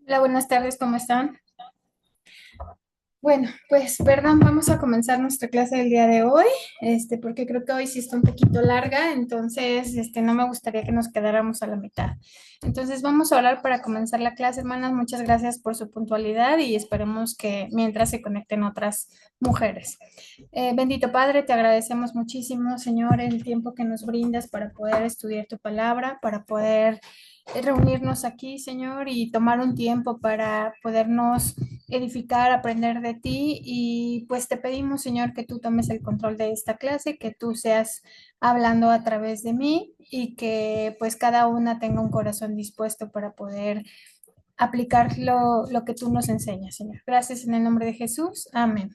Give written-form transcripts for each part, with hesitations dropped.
Hola, buenas tardes, ¿cómo están? Bueno, pues perdón, vamos a comenzar nuestra clase del día de hoy, porque creo que hoy sí está un poquito larga, entonces, no me gustaría que nos quedáramos a la mitad. Entonces, vamos a orar para comenzar la clase, hermanas. Muchas gracias por su puntualidad y esperemos que mientras se conecten otras mujeres. Bendito Padre, te agradecemos muchísimo, Señor, el tiempo que nos brindas para poder estudiar tu palabra, para poder reunirnos aquí, Señor, y tomar un tiempo para podernos edificar, aprender de ti y pues te pedimos, Señor, que tú tomes el control de esta clase, que tú seas hablando a través de mí y que pues cada una tenga un corazón dispuesto para poder aplicar lo que tú nos enseñas, Señor. Gracias en el nombre de Jesús. Amén.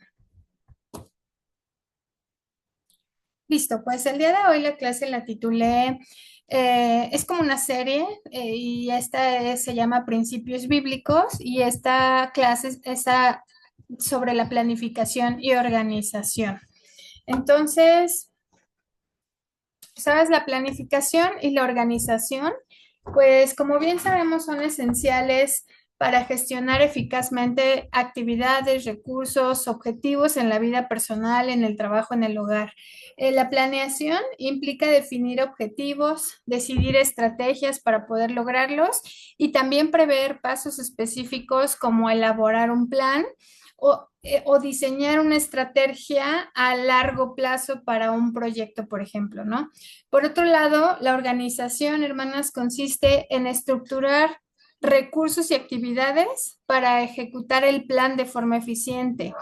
Listo, pues el día de hoy la clase la titulé, es como una serie y se llama Principios Bíblicos y esta clase está sobre la planificación y organización. Entonces, ¿sabes? La planificación y la organización, pues como bien sabemos, son esenciales para gestionar eficazmente actividades, recursos, objetivos en la vida personal, en el trabajo, en el hogar. La planeación implica definir objetivos, decidir estrategias para poder lograrlos y también prever pasos específicos como elaborar un plan o diseñar una estrategia a largo plazo para un proyecto, por ejemplo, ¿no? Por otro lado, la organización, hermanas, consiste en estructurar recursos y actividades para ejecutar el plan de forma eficiente.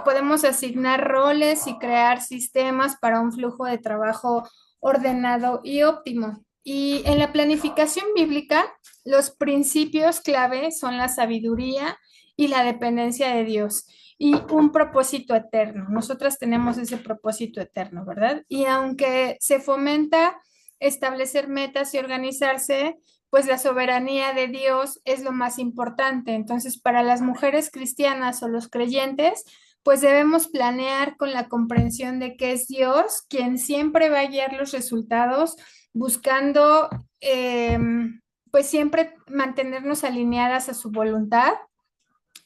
Podemos asignar roles y crear sistemas para un flujo de trabajo ordenado y óptimo. Y en la planificación bíblica, los principios clave son la sabiduría y la dependencia de Dios y un propósito eterno. Nosotras tenemos ese propósito eterno, ¿verdad? Y aunque se fomenta establecer metas y organizarse, pues la soberanía de Dios es lo más importante. Entonces, para las mujeres cristianas o los creyentes, pues debemos planear con la comprensión de que es Dios quien siempre va a guiar los resultados, buscando, pues siempre mantenernos alineadas a su voluntad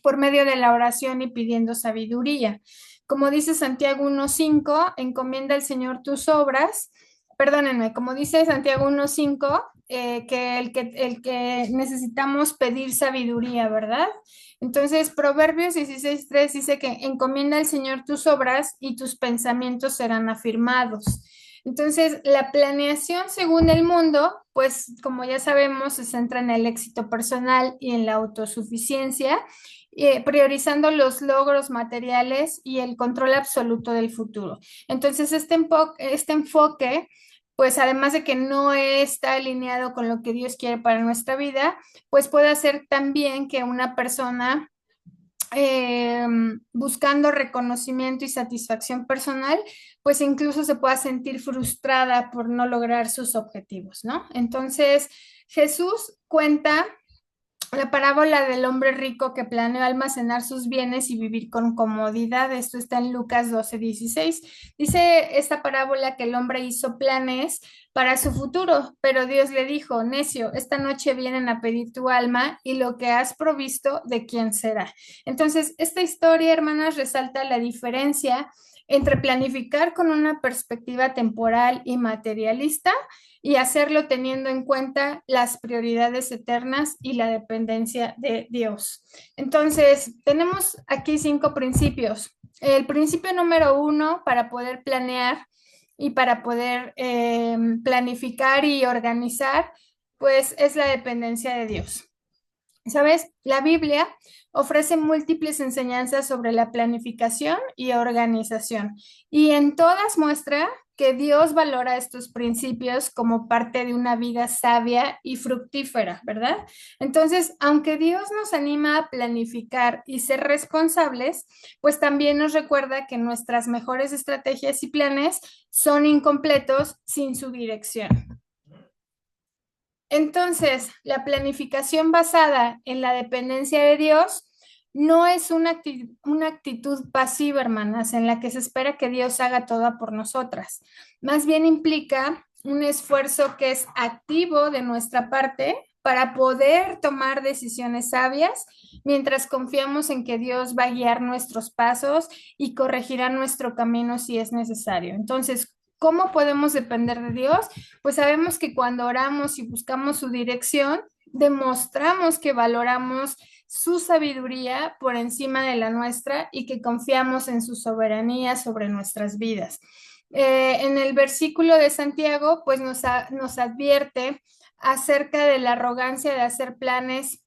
por medio de la oración y pidiendo sabiduría. Como dice Santiago 1:5, encomienda al Señor tus obras. Perdónenme, como dice Santiago 1:5, que necesitamos pedir sabiduría, ¿verdad? Entonces, Proverbios 16:3 dice que encomienda al Señor tus obras y tus pensamientos serán afirmados. Entonces, la planeación según el mundo, pues como ya sabemos, se centra en el éxito personal y en la autosuficiencia, priorizando los logros materiales y el control absoluto del futuro. Entonces, este enfoque, pues además de que no está alineado con lo que Dios quiere para nuestra vida, pues puede hacer también que una persona eh, buscando reconocimiento y satisfacción personal, pues incluso se pueda sentir frustrada por no lograr sus objetivos, ¿no? Entonces, Jesús cuenta la parábola del hombre rico que planeó almacenar sus bienes y vivir con comodidad. Esto está en Lucas 12:16. Dice esta parábola que el hombre hizo planes para su futuro, pero Dios le dijo, necio, esta noche vienen a pedir tu alma y lo que has provisto, ¿de quién será? Entonces, esta historia, hermanas, resalta la diferencia entre planificar con una perspectiva temporal y materialista y hacerlo teniendo en cuenta las prioridades eternas y la dependencia de Dios. Entonces, tenemos aquí 5 principios. El principio número 1 para poder planear y para poder planificar y organizar, pues es la dependencia de Dios. ¿Sabes? La Biblia ofrece múltiples enseñanzas sobre la planificación y organización y en todas muestra que Dios valora estos principios como parte de una vida sabia y fructífera, ¿verdad? Entonces, aunque Dios nos anima a planificar y ser responsables, pues también nos recuerda que nuestras mejores estrategias y planes son incompletos sin su dirección. Entonces, la planificación basada en la dependencia de Dios no es una actitud pasiva, hermanas, en la que se espera que Dios haga todo por nosotras. Más bien implica un esfuerzo que es activo de nuestra parte para poder tomar decisiones sabias mientras confiamos en que Dios va a guiar nuestros pasos y corregirá nuestro camino si es necesario. Entonces, ¿cómo podemos depender de Dios? Pues sabemos que cuando oramos y buscamos su dirección, demostramos que valoramos su sabiduría por encima de la nuestra y que confiamos en su soberanía sobre nuestras vidas. En el versículo de Santiago, pues nos advierte acerca de la arrogancia de hacer planes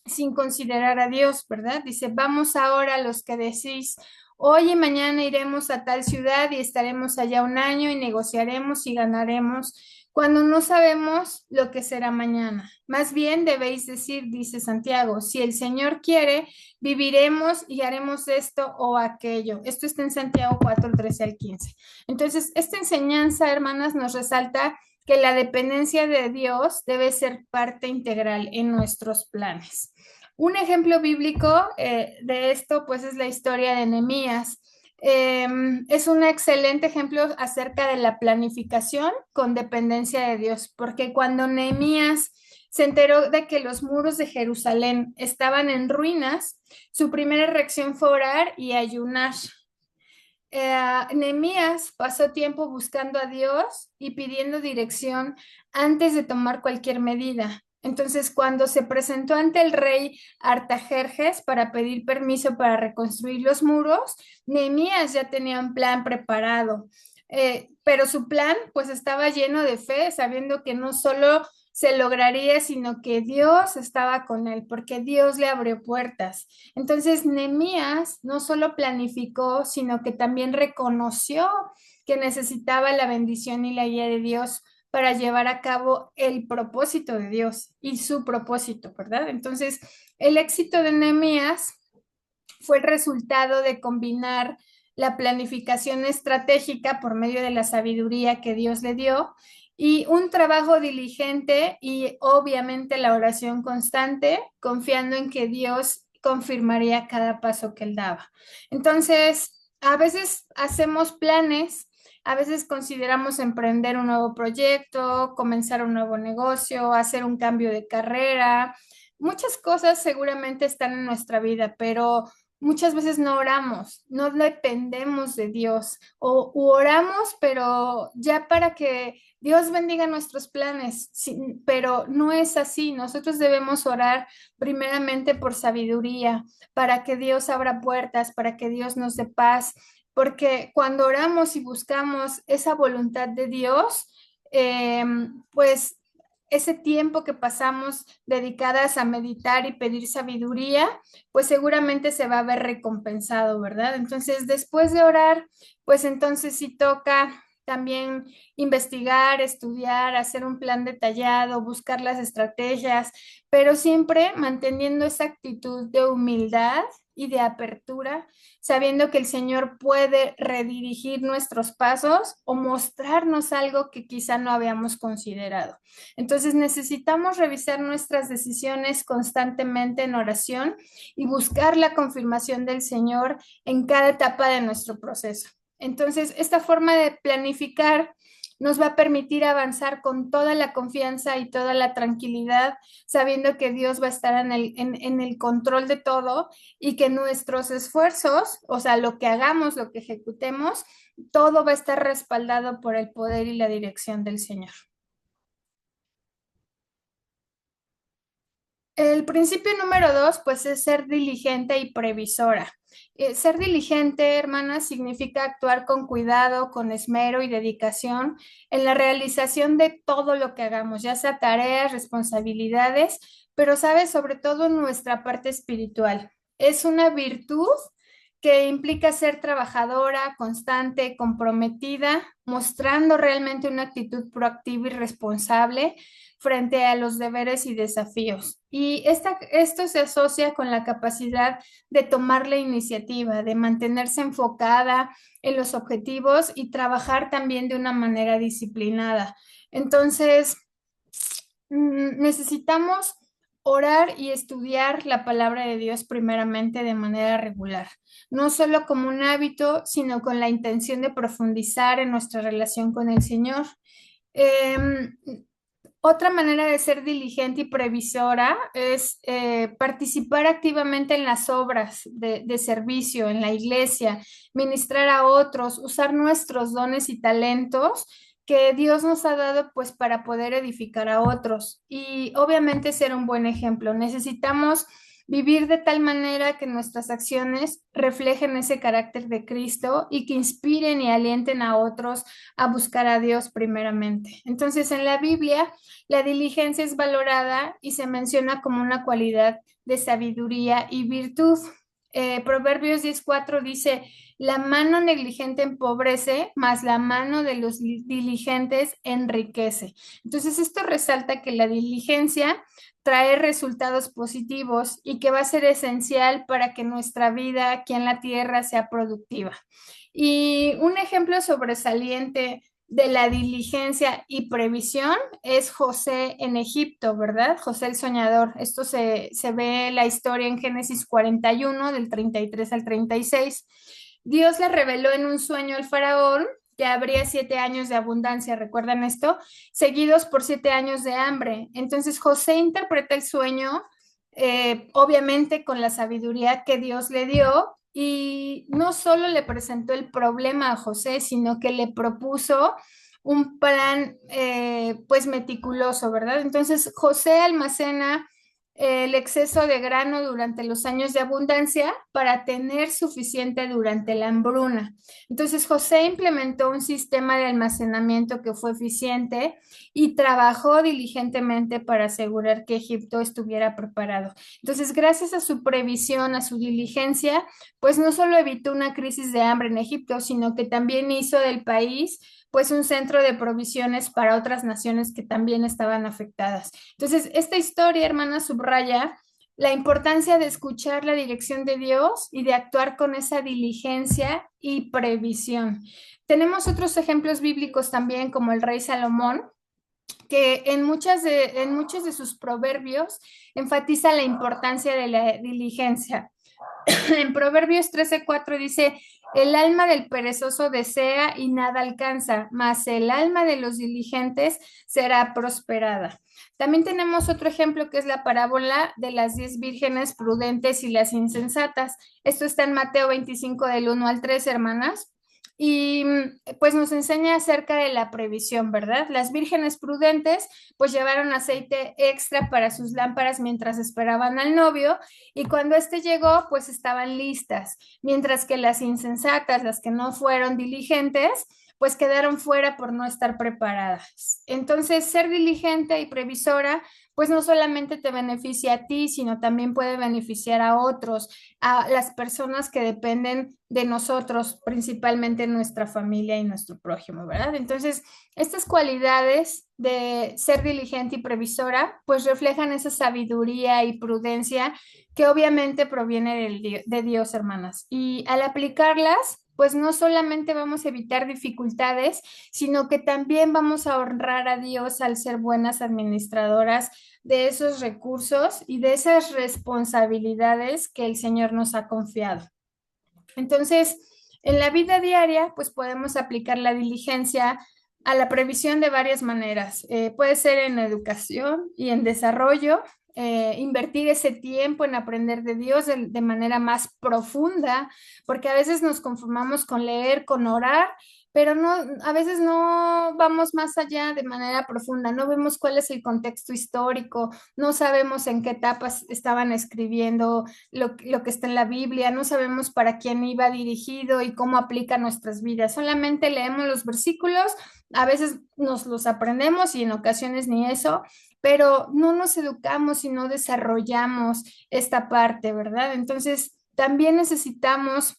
sin considerar a Dios, ¿verdad? Dice, vamos ahora los que decís, hoy y mañana iremos a tal ciudad y estaremos allá un año y negociaremos y ganaremos, cuando no sabemos lo que será mañana. Más bien debéis decir, dice Santiago, si el Señor quiere, viviremos y haremos esto o aquello. Esto está en Santiago 4, 13 al 15. Entonces, esta enseñanza, hermanas, nos resalta que la dependencia de Dios debe ser parte integral en nuestros planes. Un ejemplo bíblico de esto, pues, es la historia de Nehemías. Es un excelente ejemplo acerca de la planificación con dependencia de Dios, porque cuando Nehemías se enteró de que los muros de Jerusalén estaban en ruinas, su primera reacción fue orar y ayunar. Nehemías pasó tiempo buscando a Dios y pidiendo dirección antes de tomar cualquier medida. Entonces, cuando se presentó ante el rey Artajerjes para pedir permiso para reconstruir los muros, Nehemías ya tenía un plan preparado. Pero su plan pues estaba lleno de fe, sabiendo que no solo se lograría, sino que Dios estaba con él, porque Dios le abrió puertas. Entonces, Nehemías no solo planificó, sino que también reconoció que necesitaba la bendición y la guía de Dios para llevar a cabo el propósito de Dios y su propósito, ¿verdad? Entonces, el éxito de Nehemías fue el resultado de combinar la planificación estratégica por medio de la sabiduría que Dios le dio y un trabajo diligente y obviamente la oración constante, confiando en que Dios confirmaría cada paso que él daba. Entonces, a veces hacemos planes, a veces consideramos emprender un nuevo proyecto, comenzar un nuevo negocio, hacer un cambio de carrera. Muchas cosas seguramente están en nuestra vida, pero muchas veces no oramos, no dependemos de Dios o oramos, pero ya para que Dios bendiga nuestros planes, sí, pero no es así. Nosotros debemos orar primeramente por sabiduría, para que Dios abra puertas, para que Dios nos dé paz, porque cuando oramos y buscamos esa voluntad de Dios, eh, pues ese tiempo que pasamos dedicadas a meditar y pedir sabiduría, pues seguramente se va a ver recompensado, ¿verdad? Entonces, después de orar, pues entonces sí toca también investigar, estudiar, hacer un plan detallado, buscar las estrategias, pero siempre manteniendo esa actitud de humildad y de apertura, sabiendo que el Señor puede redirigir nuestros pasos o mostrarnos algo que quizá no habíamos considerado. Entonces necesitamos revisar nuestras decisiones constantemente en oración y buscar la confirmación del Señor en cada etapa de nuestro proceso. Entonces, esta forma de planificar nos va a permitir avanzar con toda la confianza y toda la tranquilidad, sabiendo que Dios va a estar en el control de todo y que nuestros esfuerzos, o sea, lo que hagamos, lo que ejecutemos, todo va a estar respaldado por el poder y la dirección del Señor. El principio número dos, pues es ser diligente y previsora. Ser diligente, hermana, significa actuar con cuidado, con esmero y dedicación en la realización de todo lo que hagamos, ya sea tareas, responsabilidades, pero sabes, sobre todo en nuestra parte espiritual. Es una virtud que implica ser trabajadora, constante, comprometida, mostrando realmente una actitud proactiva y responsable frente a los deberes y desafíos. Y esto se asocia con la capacidad de tomar la iniciativa, de mantenerse enfocada en los objetivos y trabajar también de una manera disciplinada. Entonces, necesitamos orar y estudiar la palabra de Dios primeramente de manera regular, no solo como un hábito, sino con la intención de profundizar en nuestra relación con el Señor. Eh, Otra manera de ser diligente y previsora es participar activamente en las obras de servicio en la iglesia, ministrar a otros, usar nuestros dones y talentos que Dios nos ha dado pues para poder edificar a otros y obviamente ser un buen ejemplo. Necesitamos vivir de tal manera que nuestras acciones reflejen ese carácter de Cristo y que inspiren y alienten a otros a buscar a Dios primeramente. Entonces, en la Biblia, la diligencia es valorada y se menciona como una cualidad de sabiduría y virtud. Proverbios 10:4 dice, la mano negligente empobrece, mas la mano de los diligentes enriquece. Entonces, esto resalta que la diligencia trae resultados positivos y que va a ser esencial para que nuestra vida aquí en la tierra sea productiva. Y un ejemplo sobresaliente de la diligencia y previsión es José en Egipto, ¿verdad? José el soñador. Esto se ve la historia en Génesis 41, del 33 al 36. Dios le reveló en un sueño al faraón que habría 7 años de abundancia, ¿recuerdan esto? Seguidos por 7 años de hambre. Entonces José interpreta el sueño, obviamente con la sabiduría que Dios le dio, y no solo le presentó el problema a José, sino que le propuso un plan pues meticuloso, ¿verdad? Entonces José almacena el exceso de grano durante los años de abundancia para tener suficiente durante la hambruna. Entonces José implementó un sistema de almacenamiento que fue eficiente y trabajó diligentemente para asegurar que Egipto estuviera preparado. Entonces, gracias a su previsión, a su diligencia, pues no solo evitó una crisis de hambre en Egipto, sino que también hizo del país pues un centro de provisiones para otras naciones que también estaban afectadas. Entonces, esta historia, hermana, subraya la importancia de escuchar la dirección de Dios y de actuar con esa diligencia y previsión. Tenemos otros ejemplos bíblicos también, como el rey Salomón, que en muchos de sus proverbios enfatiza la importancia de la diligencia. En Proverbios 13:4 dice, el alma del perezoso desea y nada alcanza, mas el alma de los diligentes será prosperada. También tenemos otro ejemplo que es la parábola de las 10 vírgenes prudentes y las insensatas. Esto está en Mateo 25 del 1 al 3, hermanas. Y pues nos enseña acerca de la previsión, ¿verdad? Las vírgenes prudentes pues llevaron aceite extra para sus lámparas mientras esperaban al novio y cuando éste llegó pues estaban listas, mientras que las insensatas, las que no fueron diligentes, pues quedaron fuera por no estar preparadas. Entonces, ser diligente y previsora pues no solamente te beneficia a ti, sino también puede beneficiar a otros, a las personas que dependen de nosotros, principalmente nuestra familia y nuestro prójimo, ¿verdad? Entonces, estas cualidades de ser diligente y previsora, pues reflejan esa sabiduría y prudencia que obviamente proviene de Dios, hermanas. Y al aplicarlas, pues no solamente vamos a evitar dificultades, sino que también vamos a honrar a Dios al ser buenas administradoras de esos recursos y de esas responsabilidades que el Señor nos ha confiado. Entonces, en la vida diaria, pues podemos aplicar la diligencia a la previsión de varias maneras. Puede ser en educación y en desarrollo, invertir ese tiempo en aprender de Dios de manera más profunda, porque a veces nos conformamos con leer, con orar, pero no, a veces no vamos más allá de manera profunda, no vemos cuál es el contexto histórico, no sabemos en qué etapas estaban escribiendo lo que está en la Biblia, no sabemos para quién iba dirigido y cómo aplica a nuestras vidas. Solamente leemos los versículos, a veces nos los aprendemos y en ocasiones ni eso, pero no nos educamos y no desarrollamos esta parte, ¿verdad? Entonces, también necesitamos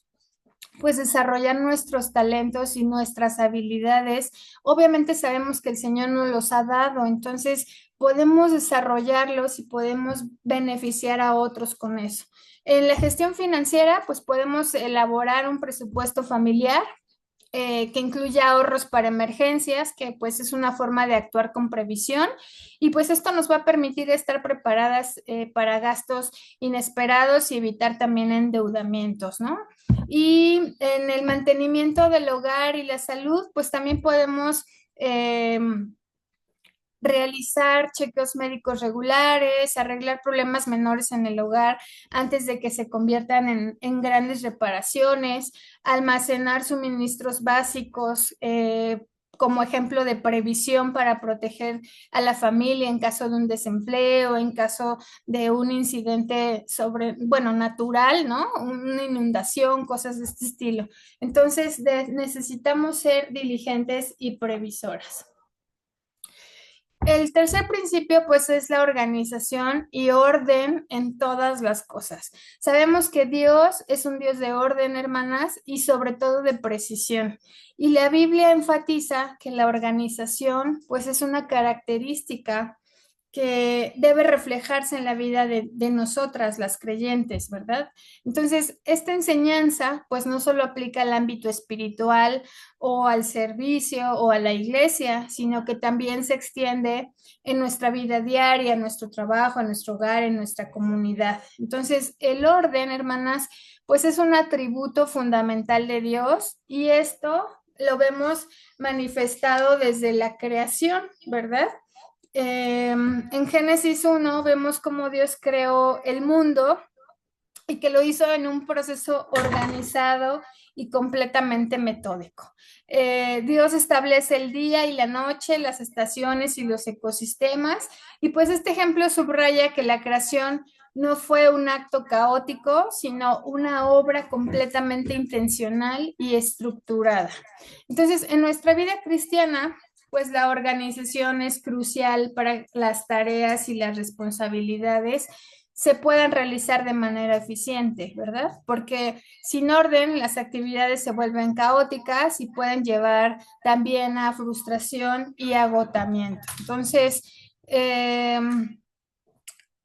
pues desarrollar nuestros talentos y nuestras habilidades. Obviamente sabemos que el Señor nos los ha dado, entonces podemos desarrollarlos y podemos beneficiar a otros con eso. En la gestión financiera, pues podemos elaborar un presupuesto familiar que incluye ahorros para emergencias, que pues es una forma de actuar con previsión y pues esto nos va a permitir estar preparadas para gastos inesperados y evitar también endeudamientos, ¿no? Y en el mantenimiento del hogar y la salud, pues también podemos realizar chequeos médicos regulares, arreglar problemas menores en el hogar antes de que se conviertan en grandes reparaciones, almacenar suministros básicos. Como ejemplo de previsión para proteger a la familia en caso de un desempleo, en caso de un incidente bueno, natural, ¿no? Una inundación, cosas de este estilo. Entonces, necesitamos ser diligentes y previsoras. El tercer principio, pues, es la organización y orden en todas las cosas. Sabemos que Dios es un Dios de orden, hermanas, y sobre todo de precisión. Y la Biblia enfatiza que la organización, pues, es una característica que debe reflejarse en la vida de nosotras, las creyentes, ¿verdad? Entonces, esta enseñanza, pues no solo aplica al ámbito espiritual o al servicio o a la iglesia, sino que también se extiende en nuestra vida diaria, en nuestro trabajo, en nuestro hogar, en nuestra comunidad. Entonces, el orden, hermanas, pues es un atributo fundamental de Dios y esto lo vemos manifestado desde la creación, ¿verdad? En Génesis 1 vemos cómo Dios creó el mundo y que lo hizo en un proceso organizado y completamente metódico. Dios establece el día y la noche, las estaciones y los ecosistemas, y pues este ejemplo subraya que la creación no fue un acto caótico, sino una obra completamente intencional y estructurada. Entonces, en nuestra vida cristiana, pues la organización es crucial para las tareas y las responsabilidades se puedan realizar de manera eficiente, ¿verdad? Porque sin orden las actividades se vuelven caóticas y pueden llevar también a frustración y agotamiento. Entonces, en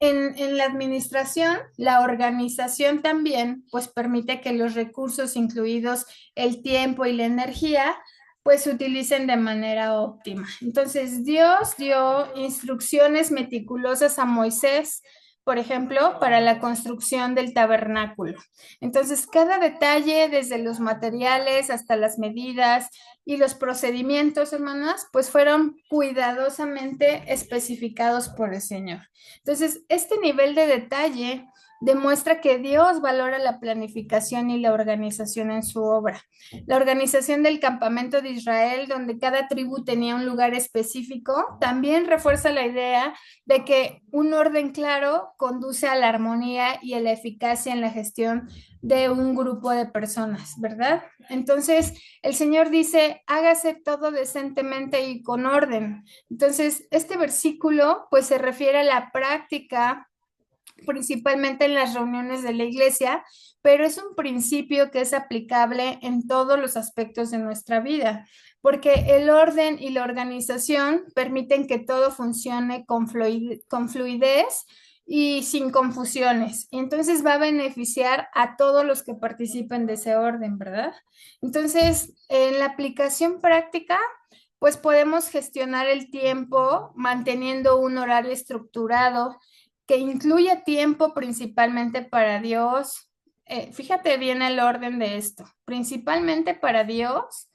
la administración, la organización también pues permite que los recursos, incluidos el tiempo y la energía, pues se utilicen de manera óptima. Entonces, Dios dio instrucciones meticulosas a Moisés, por ejemplo, para la construcción del tabernáculo. Entonces, cada detalle, desde los materiales hasta las medidas y los procedimientos, hermanas, pues fueron cuidadosamente especificados por el Señor. Entonces, este nivel de detalle demuestra que Dios valora la planificación y la organización en su obra. La organización del campamento de Israel, donde cada tribu tenía un lugar específico, también refuerza la idea de que un orden claro conduce a la armonía y a la eficacia en la gestión de un grupo de personas, ¿verdad? Entonces, el Señor dice, hágase todo decentemente y con orden. Entonces, este versículo pues se refiere a la práctica principalmente en las reuniones de la iglesia, pero es un principio que es aplicable en todos los aspectos de nuestra vida, porque el orden y la organización permiten que todo funcione con fluidez y sin confusiones. Y entonces va a beneficiar a todos los que participen de ese orden, ¿verdad? Entonces, en la aplicación práctica, pues podemos gestionar el tiempo manteniendo un horario estructurado que incluya tiempo principalmente para Dios. Fíjate bien el orden de esto, principalmente para Dios,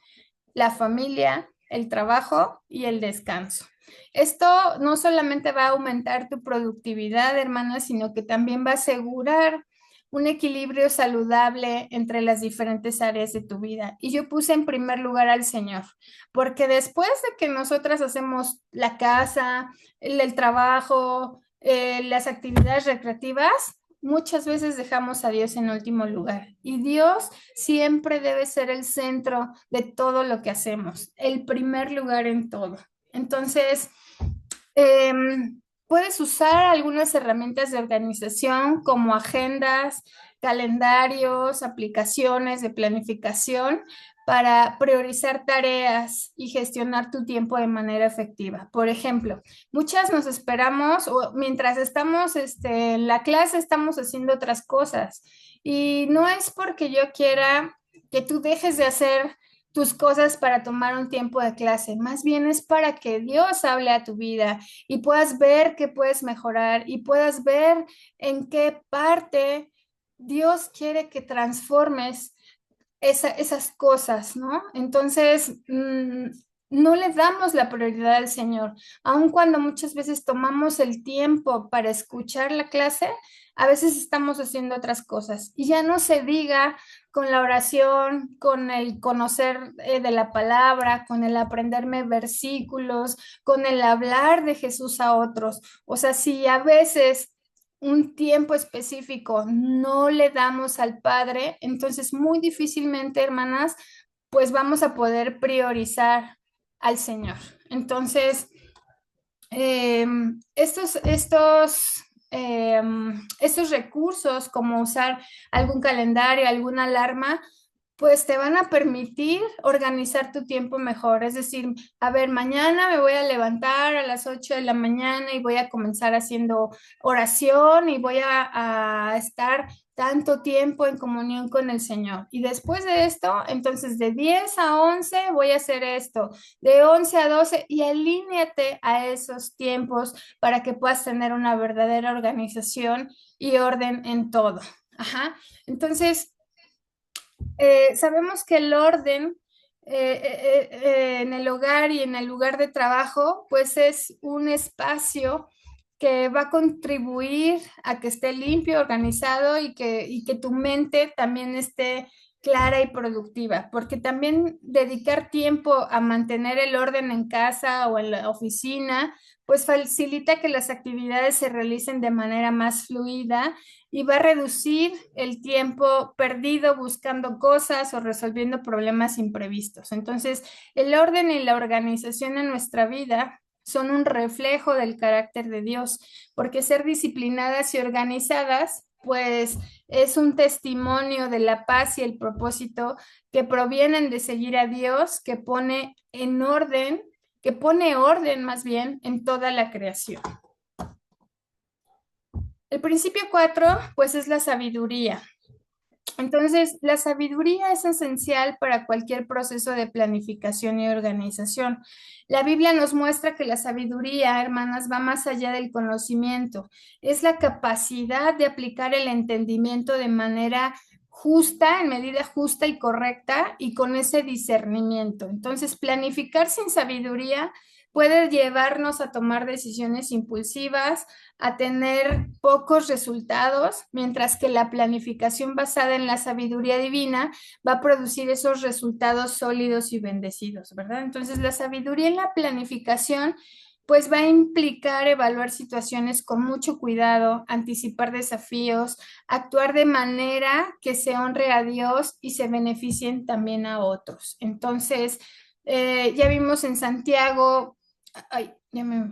la familia, el trabajo y el descanso. Esto no solamente va a aumentar tu productividad, hermana, sino que también va a asegurar un equilibrio saludable entre las diferentes áreas de tu vida. Y yo puse en primer lugar al Señor, porque después de que nosotras hacemos la casa, el trabajo, las actividades recreativas, muchas veces dejamos a Dios en último lugar. Y Dios siempre debe ser el centro de todo lo que hacemos, el primer lugar en todo. Entonces, eh, puedes usar algunas herramientas de organización como agendas, calendarios, aplicaciones de planificación para priorizar tareas y gestionar tu tiempo de manera efectiva. Por ejemplo, muchas nos esperamos o mientras estamos en la clase estamos haciendo otras cosas y no es porque yo quiera que tú dejes de hacer tus cosas para tomar un tiempo de clase, más bien es para que Dios hable a tu vida y puedas ver qué puedes mejorar y puedas ver en qué parte Dios quiere que transformes esas cosas, ¿no? Entonces, no le damos la prioridad al Señor. Aun cuando muchas veces tomamos el tiempo para escuchar la clase, a veces estamos haciendo otras cosas. Y ya no se diga con la oración, con el conocer de la palabra, con el aprenderme versículos, con el hablar de Jesús a otros. O sea, si a veces un tiempo específico no le damos al Padre, entonces muy difícilmente, hermanas, pues vamos a poder priorizar al Señor. Entonces, eh, eh, estos recursos, como usar algún calendario, alguna alarma, pues te van a permitir organizar tu tiempo mejor. Es decir, a ver, mañana me voy a levantar a las 8 de la mañana y voy a comenzar haciendo oración y voy a estar tanto tiempo en comunión con el Señor. Y después de esto, entonces de 10 a 11 voy a hacer esto, de 11 a 12 y alíneate a esos tiempos para que puedas tener una verdadera organización y orden en todo. Ajá. Entonces, sabemos que el orden en el hogar y en el lugar de trabajo, pues es un espacio que va a contribuir a que esté limpio, organizado y que tu mente también esté clara y productiva, porque también dedicar tiempo a mantener el orden en casa o en la oficina, pues facilita que las actividades se realicen de manera más fluida y va a reducir el tiempo perdido buscando cosas o resolviendo problemas imprevistos. Entonces, el orden y la organización en nuestra vida son un reflejo del carácter de Dios, porque ser disciplinadas y organizadas, pues es un testimonio de la paz y el propósito que provienen de seguir a Dios, que pone orden más bien en toda la creación. El principio 4, pues es la sabiduría. Entonces, la sabiduría es esencial para cualquier proceso de planificación y organización. La Biblia nos muestra que la sabiduría, hermanas, va más allá del conocimiento. Es la capacidad de aplicar el entendimiento de manera justa, en medida justa y correcta, y con ese discernimiento. Entonces, planificar sin sabiduría puede llevarnos a tomar decisiones impulsivas, a tener pocos resultados, mientras que la planificación basada en la sabiduría divina va a producir esos resultados sólidos y bendecidos, ¿verdad? Entonces, la sabiduría en la planificación pues va a implicar evaluar situaciones con mucho cuidado, anticipar desafíos, actuar de manera que se honre a Dios y se beneficien también a otros. Entonces, ya vimos en Santiago, ay, ya me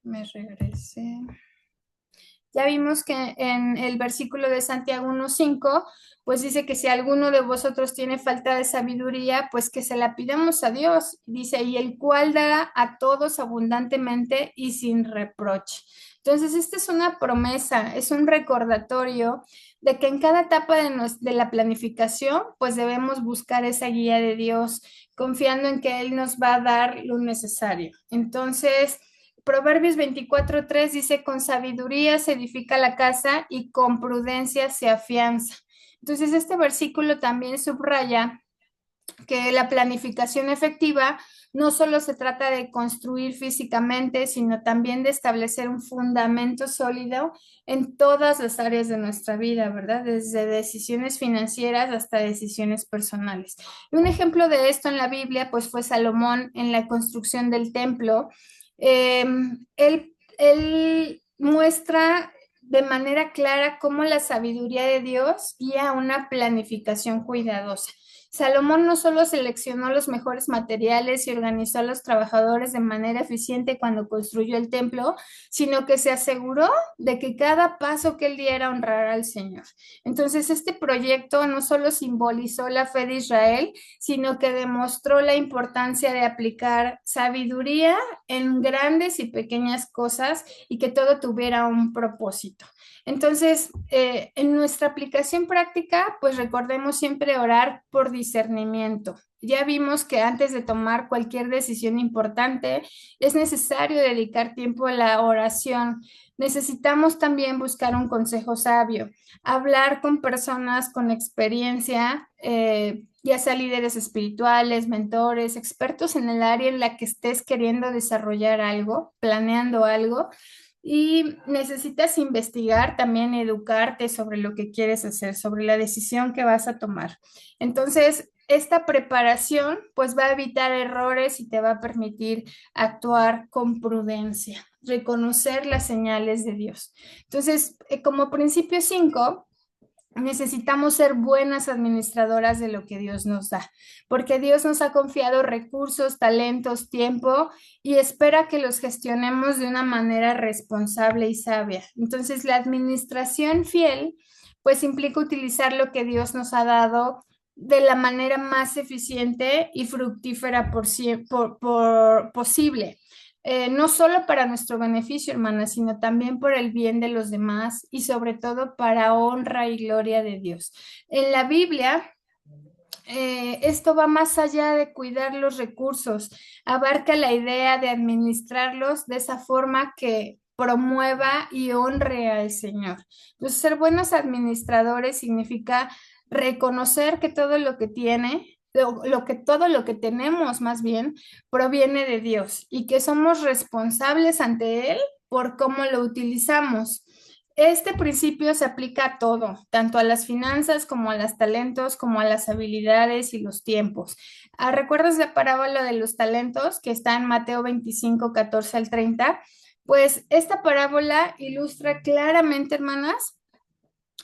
regresé. Ya vimos que en el versículo de Santiago 1:5, pues dice que si alguno de vosotros tiene falta de sabiduría, pues que se la pidamos a Dios. Dice, y el cual dará a todos abundantemente y sin reproche. Entonces, esta es una promesa, es un recordatorio de que en cada etapa de la planificación, pues debemos buscar esa guía de Dios, confiando en que Él nos va a dar lo necesario. Entonces, Proverbios 24:3 dice, con sabiduría se edifica la casa y con prudencia se afianza. Entonces, este versículo también subraya que la planificación efectiva no solo se trata de construir físicamente, sino también de establecer un fundamento sólido en todas las áreas de nuestra vida, ¿verdad? Desde decisiones financieras hasta decisiones personales. Y un ejemplo de esto en la Biblia, pues fue Salomón en la construcción del templo. Eh, él muestra de manera clara cómo la sabiduría de Dios guía una planificación cuidadosa. Salomón no solo seleccionó los mejores materiales y organizó a los trabajadores de manera eficiente cuando construyó el templo, sino que se aseguró de que cada paso que él diera honrara al Señor. Entonces, este proyecto no solo simbolizó la fe de Israel, sino que demostró la importancia de aplicar sabiduría en grandes y pequeñas cosas y que todo tuviera un propósito. Entonces, en nuestra aplicación práctica, pues recordemos siempre orar por discernimiento. Ya vimos que antes de tomar cualquier decisión importante, es necesario dedicar tiempo a la oración. necesitamos también buscar un consejo sabio, hablar con personas con experiencia, ya sea líderes espirituales, mentores, expertos en el área en la que estés queriendo desarrollar algo, planeando algo. Y necesitas investigar, también educarte sobre lo que quieres hacer, sobre la decisión que vas a tomar. Entonces, esta preparación pues va a evitar errores y te va a permitir actuar con prudencia, reconocer las señales de Dios. Entonces, como principio 5, necesitamos ser buenas administradoras de lo que Dios nos da, porque Dios nos ha confiado recursos, talentos, tiempo y espera que los gestionemos de una manera responsable y sabia. Entonces, la administración fiel, pues implica utilizar lo que Dios nos ha dado de la manera más eficiente y fructífera posible. No solo para nuestro beneficio, hermana, sino también por el bien de los demás y sobre todo para honra y gloria de Dios. En la Biblia, esto va más allá de cuidar los recursos, abarca la idea de administrarlos de esa forma que promueva y honre al Señor. Entonces, ser buenos administradores significa reconocer que todo lo que tiene, todo lo que tenemos más bien, proviene de Dios y que somos responsables ante Él por cómo lo utilizamos. Este principio se aplica a todo, tanto a las finanzas como a los talentos, como a las habilidades y los tiempos. ¿Recuerdas la parábola de los talentos que está en Mateo 25, 14 al 30? Pues esta parábola ilustra claramente, hermanas,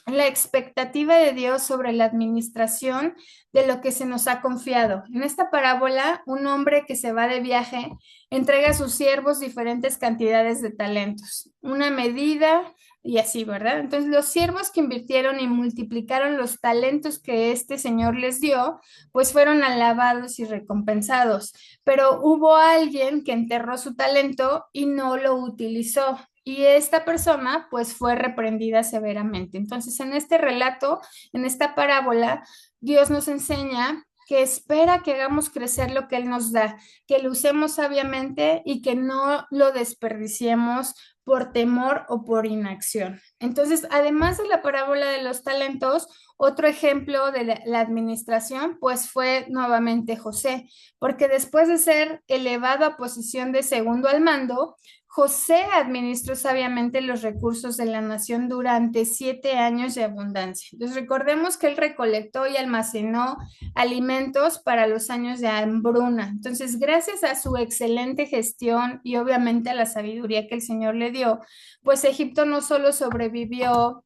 la expectativa de Dios sobre la administración de lo que se nos ha confiado. En esta parábola, un hombre que se va de viaje entrega a sus siervos diferentes cantidades de talentos, una medida y así, ¿verdad? Entonces, los siervos que invirtieron y multiplicaron los talentos que este señor les dio, pues fueron alabados y recompensados. Pero hubo alguien que enterró su talento y no lo utilizó. Y esta persona pues fue reprendida severamente. Entonces, en este relato, en esta parábola, Dios nos enseña que espera que hagamos crecer lo que Él nos da, que lo usemos sabiamente y que no lo desperdiciemos por temor o por inacción. Entonces, además de la parábola de los talentos, otro ejemplo de la administración, pues fue nuevamente José, porque después de ser elevado a posición de segundo al mando, José administró sabiamente los recursos de la nación durante 7 años de abundancia. Entonces recordemos que él recolectó y almacenó alimentos para los años de hambruna. Entonces, gracias a su excelente gestión y obviamente a la sabiduría que el Señor le dio, pues Egipto no solo sobrevivió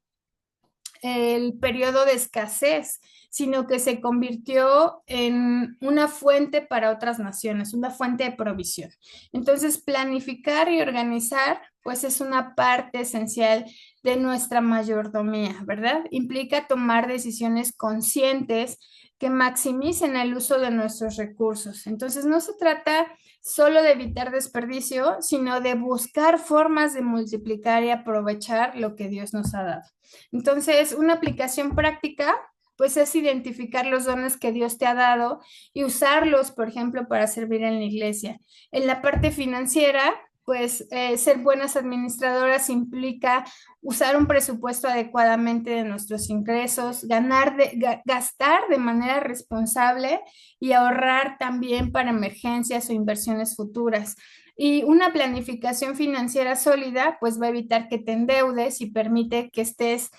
el periodo de escasez, sino que se convirtió en una fuente para otras naciones, una fuente de provisión. Entonces, planificar y organizar, pues es una parte esencial de nuestra mayordomía, ¿verdad? Implica tomar decisiones conscientes que maximicen el uso de nuestros recursos. Entonces, no se trata solo de evitar desperdicio, sino de buscar formas de multiplicar y aprovechar lo que Dios nos ha dado. Entonces, una aplicación práctica, pues es identificar los dones que Dios te ha dado y usarlos, por ejemplo, para servir en la iglesia. En la parte financiera, pues ser buenas administradoras implica usar un presupuesto adecuadamente de nuestros ingresos, gastar de manera responsable y ahorrar también para emergencias o inversiones futuras. Y una planificación financiera sólida, pues va a evitar que te endeudes y permite que estés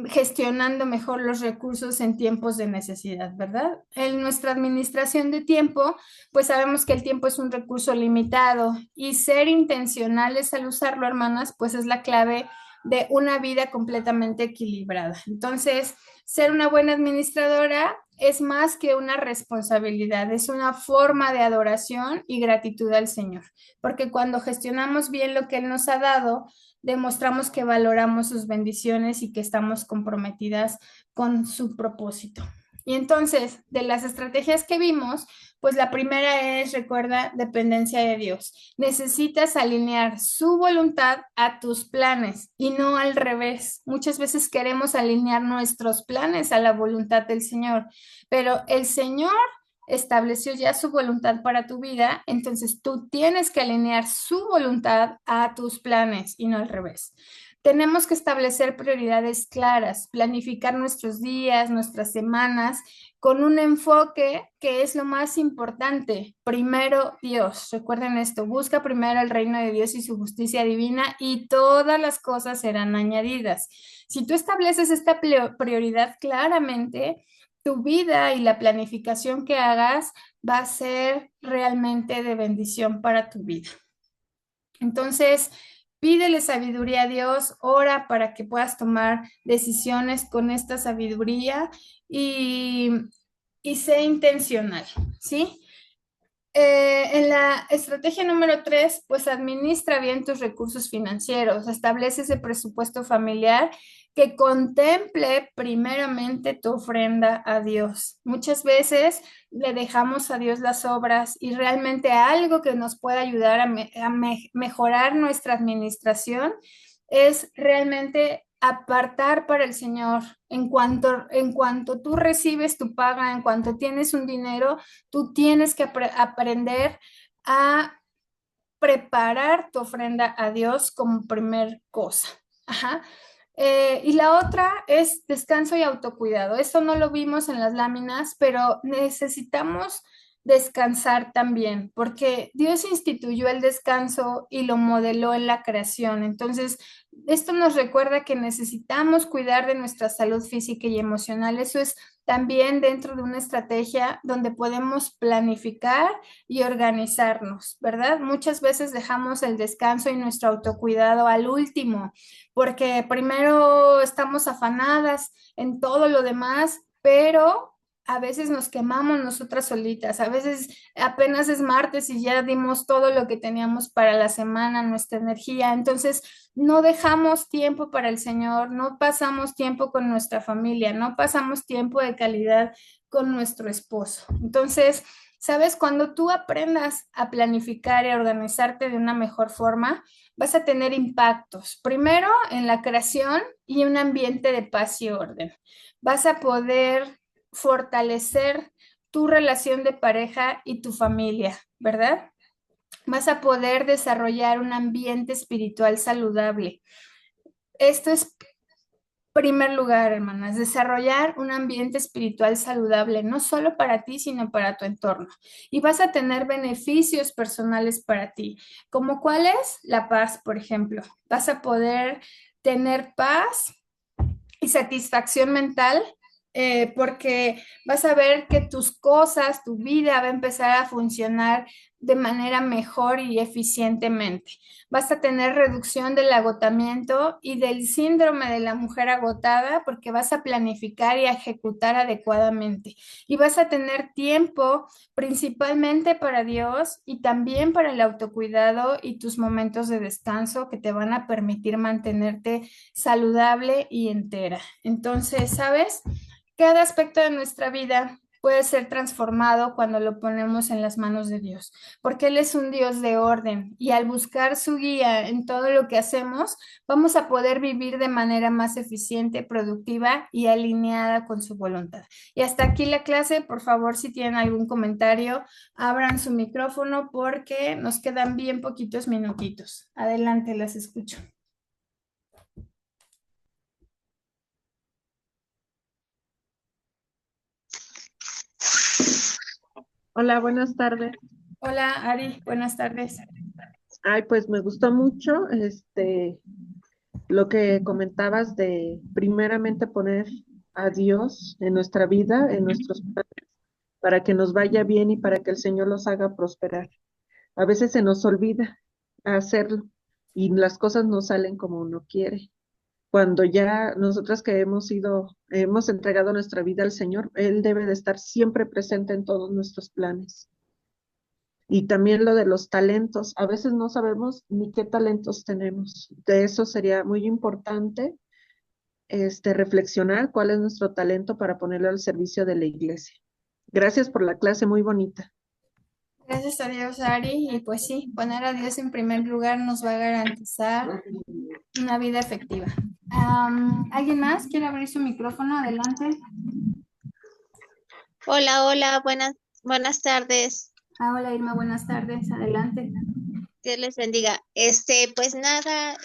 gestionando mejor los recursos en tiempos de necesidad, ¿verdad? En nuestra administración de tiempo, pues sabemos que el tiempo es un recurso limitado y ser intencionales al usarlo, hermanas, pues es la clave de una vida completamente equilibrada. Entonces, ser una buena administradora es más que una responsabilidad, es una forma de adoración y gratitud al Señor, porque cuando gestionamos bien lo que Él nos ha dado, demostramos que valoramos sus bendiciones y que estamos comprometidas con su propósito. Y entonces, de las estrategias que vimos, pues la primera es, recuerda, dependencia de Dios. Necesitas alinear su voluntad a tus planes y no al revés. Muchas veces queremos alinear nuestros planes a la voluntad del Señor, pero el Señor estableció ya su voluntad para tu vida, entonces tú tienes que alinear su voluntad a tus planes y no al revés. Tenemos que establecer prioridades claras, planificar nuestros días, nuestras semanas, con un enfoque que es lo más importante. Primero Dios. Recuerden esto, busca primero el reino de Dios y su justicia divina y todas las cosas serán añadidas. Si tú estableces esta prioridad claramente, tu vida y la planificación que hagas va a ser realmente de bendición para tu vida. Entonces, pídele sabiduría a Dios, ora para que puedas tomar decisiones con esta sabiduría y, y sé intencional, ¿sí? En la estrategia número 3, pues administra bien tus recursos financieros, establece ese presupuesto familiar que contemple primeramente tu ofrenda a Dios. Muchas veces le dejamos a Dios las obras y realmente algo que nos puede ayudar a mejorar nuestra administración es realmente apartar para el Señor. En cuanto tú recibes tu paga, en cuanto tienes un dinero, tú tienes que aprender a preparar tu ofrenda a Dios como primer cosa. Ajá. Y la otra es descanso y autocuidado. Esto no lo vimos en las láminas, pero necesitamos descansar también, porque Dios instituyó el descanso y lo modeló en la creación. Entonces, esto nos recuerda que necesitamos cuidar de nuestra salud física y emocional. Eso es también dentro de una estrategia donde podemos planificar y organizarnos, ¿verdad? Muchas veces dejamos el descanso y nuestro autocuidado al último, porque primero estamos afanadas en todo lo demás, pero a veces nos quemamos nosotras solitas, a veces apenas es martes y ya dimos todo lo que teníamos para la semana, nuestra energía, entonces no dejamos tiempo para el Señor, no pasamos tiempo con nuestra familia, no pasamos tiempo de calidad con nuestro esposo. Entonces, ¿sabes? Cuando tú aprendas a planificar y a organizarte de una mejor forma, vas a tener impactos. Primero, en la creación y un ambiente de paz y orden. Vas a poder fortalecer tu relación de pareja y tu familia, ¿verdad? Vas a poder desarrollar un ambiente espiritual saludable. Esto es primer lugar, hermanas, desarrollar un ambiente espiritual saludable, no solo para ti, sino para tu entorno. Y vas a tener beneficios personales para ti, como cuál es la paz, por ejemplo. Vas a poder tener paz y satisfacción mental, porque vas a ver que tus cosas, tu vida va a empezar a funcionar de manera mejor y eficientemente. Vas a tener reducción del agotamiento y del síndrome de la mujer agotada porque vas a planificar y a ejecutar adecuadamente. Y vas a tener tiempo principalmente para Dios y también para el autocuidado y tus momentos de descanso que te van a permitir mantenerte saludable y entera. Entonces, ¿sabes? Cada aspecto de nuestra vida puede ser transformado cuando lo ponemos en las manos de Dios, porque Él es un Dios de orden y al buscar su guía en todo lo que hacemos, vamos a poder vivir de manera más eficiente, productiva y alineada con su voluntad. Y hasta aquí la clase. Por favor, si tienen algún comentario, abran su micrófono porque nos quedan bien poquitos minutitos. Adelante, las escucho. Hola, buenas tardes. Hola, Ari, buenas tardes. Ay, pues me gustó mucho lo que comentabas de primeramente poner a Dios en nuestra vida, en nuestros planes, para que nos vaya bien y para que el Señor los haga prosperar. A veces se nos olvida hacerlo y las cosas no salen como uno quiere. Cuando ya nosotras que hemos entregado nuestra vida al Señor, Él debe de estar siempre presente en todos nuestros planes. Y también lo de los talentos. A veces no sabemos ni qué talentos tenemos. De eso sería muy importante reflexionar cuál es nuestro talento para ponerlo al servicio de la iglesia. Gracias por la clase, muy bonita. Gracias a Dios, Ari. Y pues sí, poner a Dios en primer lugar nos va a garantizar una vida efectiva. ¿Alguien más quiere abrir su micrófono? Adelante. Hola, hola, buenas Buenas tardes, Ah, hola Irma, buenas tardes, adelante. Dios les bendiga. Pues nada,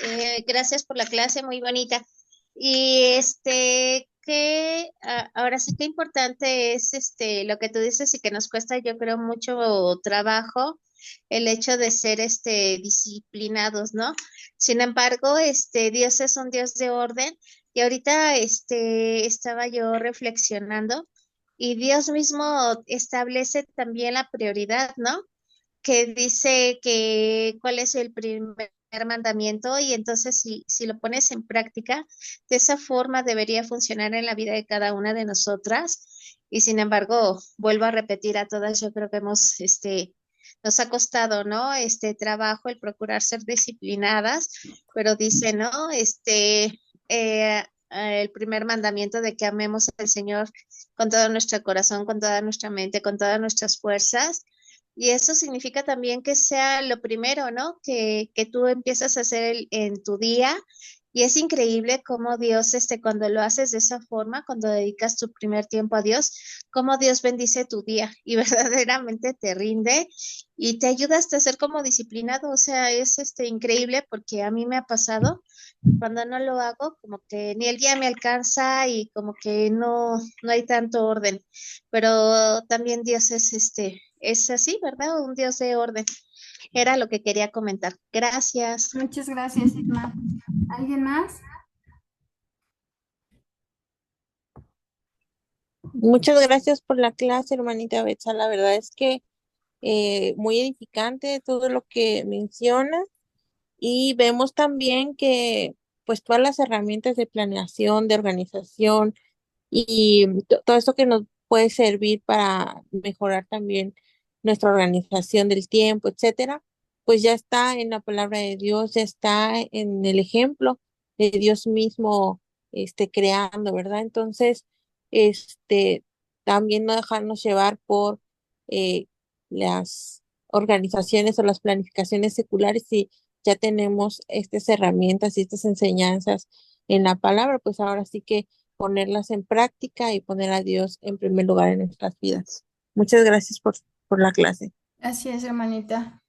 gracias por la clase, muy bonita. Y ahora sí que importante es lo que tú dices y que nos cuesta, yo creo, mucho trabajo el hecho de ser disciplinados, ¿no? Sin embargo, Dios es un Dios de orden y ahorita estaba yo reflexionando y Dios mismo establece también la prioridad, ¿no? Que dice que cuál es el primer mandamiento y entonces si lo pones en práctica, de esa forma debería funcionar en la vida de cada una de nosotras. Y sin embargo, vuelvo a repetir a todas, yo creo que nos ha costado, ¿no? Este trabajo, el procurar ser disciplinadas, pero dice, ¿no? El primer mandamiento de que amemos al Señor con todo nuestro corazón, con toda nuestra mente, con todas nuestras fuerzas. Y eso significa también que sea lo primero, ¿no? Que tú empiezas a hacer en tu día. Y es increíble cómo Dios, cuando lo haces de esa forma, cuando dedicas tu primer tiempo a Dios, cómo Dios bendice tu día y verdaderamente te rinde y te ayuda hasta a ser como disciplinado. O sea, es increíble porque a mí me ha pasado cuando no lo hago, como que ni el día me alcanza y como que no hay tanto orden. Pero también Dios es así, ¿verdad? Un Dios de orden. Era lo que quería comentar. Gracias. Muchas gracias, Irma. ¿Alguien más? Muchas gracias por la clase, hermanita Betsa. La verdad es que muy edificante todo lo que menciona y vemos también que pues todas las herramientas de planeación, de organización y todo esto que nos puede servir para mejorar también nuestra organización del tiempo, etcétera, pues ya está en la palabra de Dios, ya está en el ejemplo de Dios mismo, creando, ¿verdad? Entonces, este, también no dejarnos llevar por eh, las organizaciones o las planificaciones seculares y ya tenemos estas herramientas y estas enseñanzas en la palabra, pues ahora sí que ponerlas en práctica y poner a Dios en primer lugar en nuestras vidas. Muchas gracias por la clase. Así es, hermanita.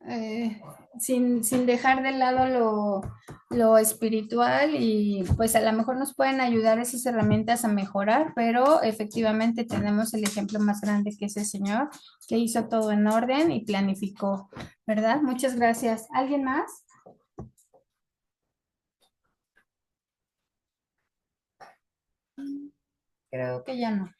Sin dejar de lado lo espiritual y pues a lo mejor nos pueden ayudar esas herramientas a mejorar, pero efectivamente tenemos el ejemplo más grande que es el Señor, que hizo todo en orden y planificó, ¿verdad? Muchas gracias. ¿Alguien más? Creo que ya no.